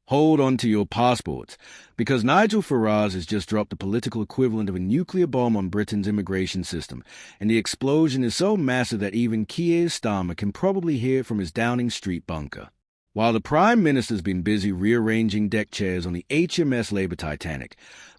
Hold on to your passports, because Nigel Farage has just dropped the political equivalent of a nuclear bomb on Britain's immigration system, and the explosion is so massive that even Keir's Starmer can probably hear it from his Downing Street bunker. While the Prime Minister's been busy rearranging deck chairs on the HMS Labour Titanic,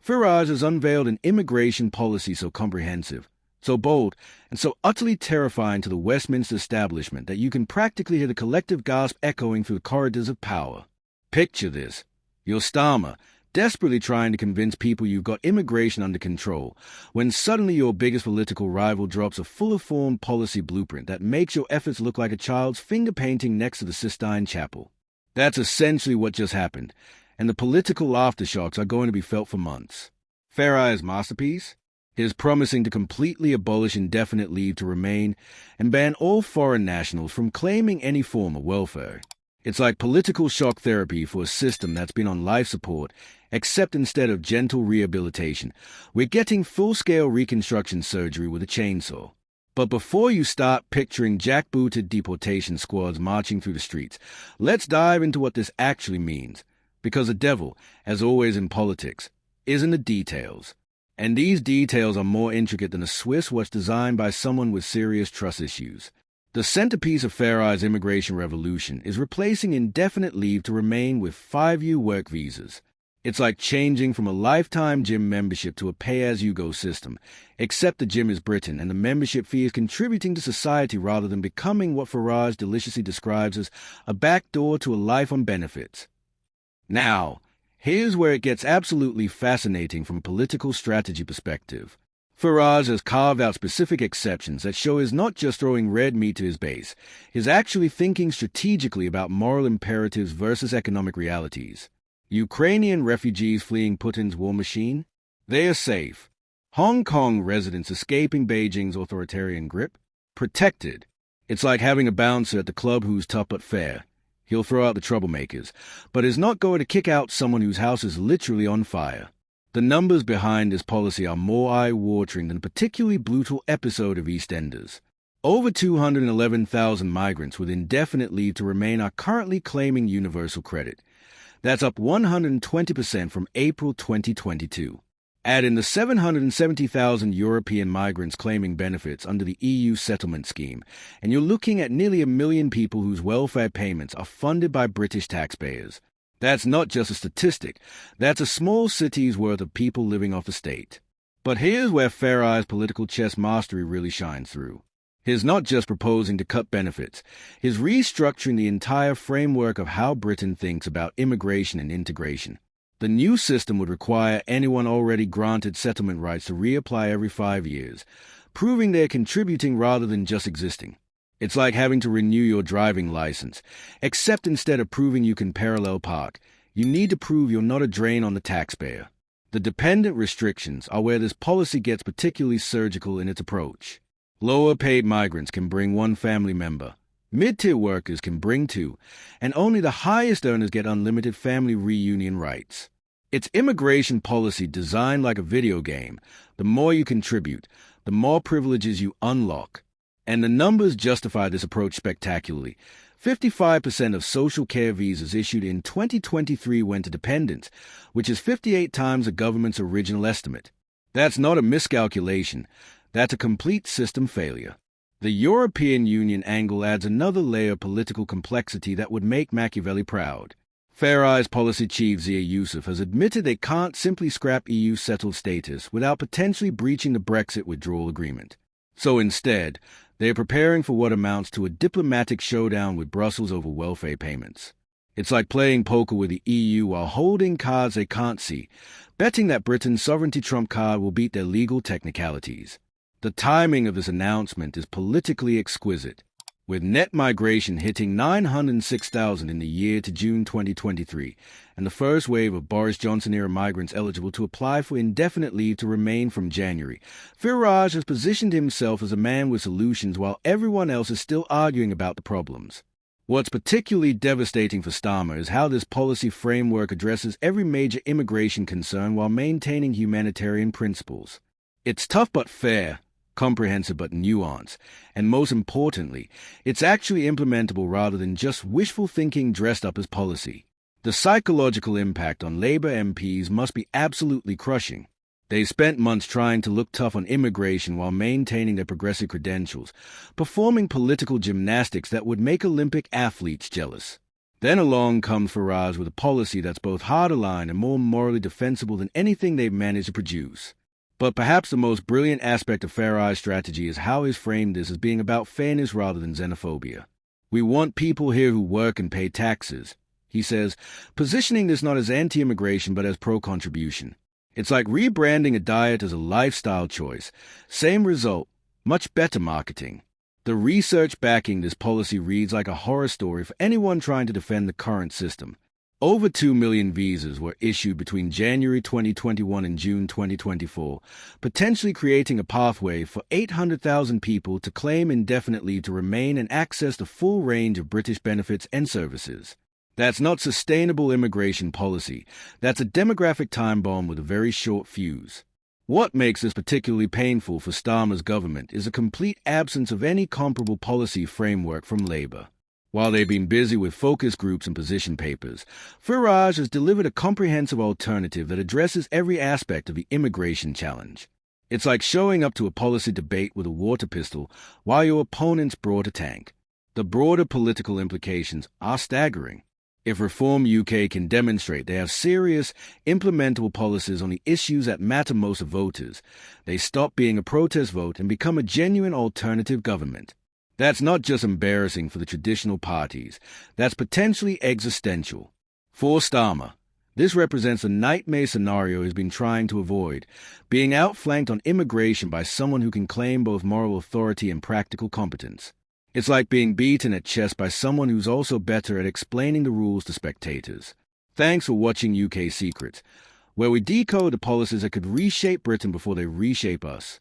Farage has unveiled an immigration policy so comprehensive, so bold, and so utterly terrifying to the Westminster establishment that you can practically hear the collective gasp echoing through the corridors of power. Picture this. You're Starmer, desperately trying to convince people you've got immigration under control, when suddenly your biggest political rival drops a full-formed policy blueprint that makes your efforts look like a child's finger painting next to the Sistine Chapel. That's essentially what just happened, and the political aftershocks are going to be felt for months. Farage's masterpiece? His promising to completely abolish indefinite leave to remain and ban all foreign nationals from claiming any form of welfare. It's like political shock therapy for a system that's been on life support, except instead of gentle rehabilitation, we're getting full-scale reconstruction surgery with a chainsaw. But before you start picturing jackbooted deportation squads marching through the streets, let's dive into what this actually means. Because the devil, as always in politics, is in the details. And these details are more intricate than a Swiss watch designed by someone with serious trust issues. The centerpiece of Farage's immigration revolution is replacing indefinite leave to remain with 5-year work visas. It's like changing from a lifetime gym membership to a pay-as-you-go system, except the gym is Britain and the membership fee is contributing to society rather than becoming what Farage deliciously describes as a backdoor to a life on benefits. Now, here's where it gets absolutely fascinating from a political strategy perspective. Farage has carved out specific exceptions that show he's not just throwing red meat to his base, he's actually thinking strategically about moral imperatives versus economic realities. Ukrainian refugees fleeing Putin's war machine? They are safe. Hong Kong residents escaping Beijing's authoritarian grip? Protected. It's like having a bouncer at the club who's tough but fair. He'll throw out the troublemakers, but is not going to kick out someone whose house is literally on fire. The numbers behind this policy are more eye-watering than a particularly brutal episode of EastEnders. Over 211,000 migrants with indefinite leave to remain are currently claiming universal credit. That's up 120% from April 2022. Add in the 770,000 European migrants claiming benefits under the EU settlement scheme, and you're looking at nearly 1 million people whose welfare payments are funded by British taxpayers. That's not just a statistic, that's a small city's worth of people living off the state. But here's where Farage's political chess mastery really shines through. He's not just proposing to cut benefits, he's restructuring the entire framework of how Britain thinks about immigration and integration. The new system would require anyone already granted settlement rights to reapply every 5 years, proving they're contributing rather than just existing. It's like having to renew your driving license, except instead of proving you can parallel park, you need to prove you're not a drain on the taxpayer. The dependent restrictions are where this policy gets particularly surgical in its approach. Lower-paid migrants can bring 1 family member, mid-tier workers can bring 2, and only the highest earners get unlimited family reunion rights. It's immigration policy designed like a video game. The more you contribute, the more privileges you unlock. And the numbers justify this approach spectacularly. 55% of social care visas issued in 2023 went to dependents, which is 58 times the government's original estimate. That's not a miscalculation. That's a complete system failure. The European Union angle adds another layer of political complexity that would make Machiavelli proud. Farage's policy chief Zia Youssef has admitted they can't simply scrap EU settled status without potentially breaching the Brexit withdrawal agreement. So instead, they are preparing for what amounts to a diplomatic showdown with Brussels over welfare payments. It's like playing poker with the EU while holding cards they can't see, betting that Britain's sovereignty trump card will beat their legal technicalities. The timing of this announcement is politically exquisite, with net migration hitting 906,000 in the year to June 2023, and the first wave of Boris Johnson-era migrants eligible to apply for indefinite leave to remain from January. Farage has positioned himself as a man with solutions while everyone else is still arguing about the problems. What's particularly devastating for Starmer is how this policy framework addresses every major immigration concern while maintaining humanitarian principles. It's tough but fair, comprehensive but nuanced, and most importantly, it's actually implementable rather than just wishful thinking dressed up as policy. The The psychological impact on Labour MPs must be absolutely crushing. They spent months trying to look tough on immigration while maintaining their progressive credentials, performing political gymnastics that would make Olympic athletes jealous. Then along comes Farage with a policy that's both hard-aligned and more morally defensible than anything they've managed to produce. But perhaps the most brilliant aspect of Farage's strategy is how he's framed this as being about fairness rather than xenophobia. We want people here who work and pay taxes, he says, positioning this not as anti-immigration but as pro-contribution. It's like rebranding a diet as a lifestyle choice. Same result, much better marketing. The research backing this policy reads like a horror story for anyone trying to defend the current system. Over 2 million visas were issued between January 2021 and June 2024, potentially creating a pathway for 800,000 people to claim indefinite leave to remain and access the full range of British benefits and services. That's not sustainable immigration policy. That's a demographic time bomb with a very short fuse. What makes this particularly painful for Starmer's government is a complete absence of any comparable policy framework from Labour. While they've been busy with focus groups and position papers, Farage has delivered a comprehensive alternative that addresses every aspect of the immigration challenge. It's like showing up to a policy debate with a water pistol while your opponents brought a tank. The broader political implications are staggering. If Reform UK can demonstrate they have serious, implementable policies on the issues that matter most to voters, they stop being a protest vote and become a genuine alternative government. That's not just embarrassing for the traditional parties, that's potentially existential. For Starmer, this represents a nightmare scenario he's been trying to avoid, being outflanked on immigration by someone who can claim both moral authority and practical competence. It's like being beaten at chess by someone who's also better at explaining the rules to spectators. Thanks for watching UK Secrets, where we decode the policies that could reshape Britain before they reshape us.